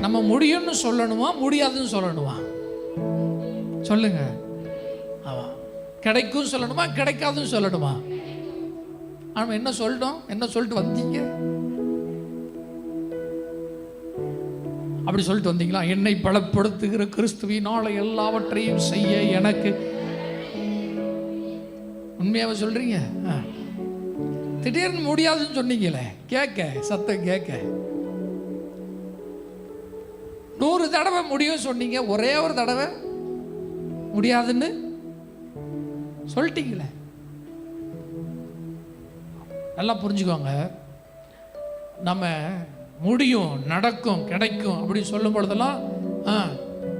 நம்ம முடியும்னு சொல்லணுமா, முடியாதுன்னு சொல்லணுமா? சொல்லுங்க. கிடைக்கும் சொல்லணுமா, கிடைக்காதுன்னு சொல்லணுமா? ஆனா என்ன சொல்லணும்? என்ன சொல்லிட்டு வந்தீங்க? அப்படி சொல்லிட்டு வந்தீங்களா? என்னை பலப்படுத்துகிற கிறிஸ்துவினால எல்லாவற்றையும் செய்ய எனக்கு. உண்மையாவே சொல்றீங்க? திடீர்னு முடியாதுன்னு சொன்னீங்களே, கேட்க சத்தம் கேட்க 100 தடவை முடியும் சொன்னீங்க, ஒரே ஒரு தடவை முடியாதுன்னு சொல்லிட்டீங்களே. நல்லா புரிஞ்சுக்கோங்க. நம்ம முடியும், நடக்கும், கிடைக்கும் அப்படின்னு சொல்லும் பொழுதெல்லாம்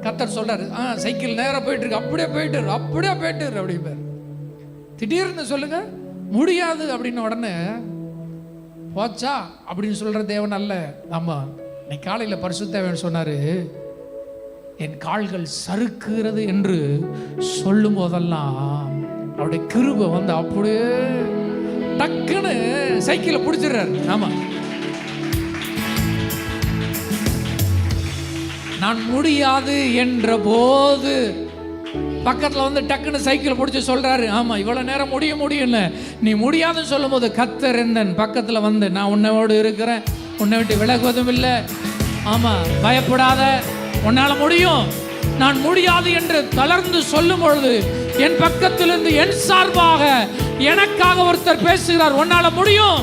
கர்த்தர் சொல்றாரு, சைக்கிள் நேரம் போயிட்டு இருக்கு, அப்படியே போயிட்டு அப்படியே. திடீர்னு சொல்லுங்க முடியாது அப்படின்னு உடனே போச்சா அப்படின்னு சொல்ற தேவன் அல்ல. ஆமா, இன்னைக்கு காலையில் பரிசுத்த தேவன் சொன்னாரு, என் கால்கள் சறுக்குகிறது என்று சொல்லும் போதெல்லாம் அவருடைய கிருபை வந்து அப்படியே டக்குன்னு சைக்கிளை பிடிச்சிடுறாரு. ஆமா, நான் முடியாது என்ற போது பக்கத்தில் வந்து டக்குன்னு சைக்கிள் பிடிச்சி சொல்றாரு, ஆமா இவ்வளோ நேரம் முடியும்னு. நீ முடியாதுன்னு சொல்லும் போது கர்த்தர் என்னன் பக்கத்தில் வந்து, நான் உன்னோடு இருக்கிறேன், உன்னை விட்டு விலகுவதும் இல்லை, ஆமா பயப்படாத, உன்னால முடியும், நான் முடியாது என்று தளர்ந்து சொல்லும் பொழுது என் பக்கத்திலிருந்து என் சார்பாக எனக்காக ஒருத்தர் பேசுகிறார், உன்னால முடியும்.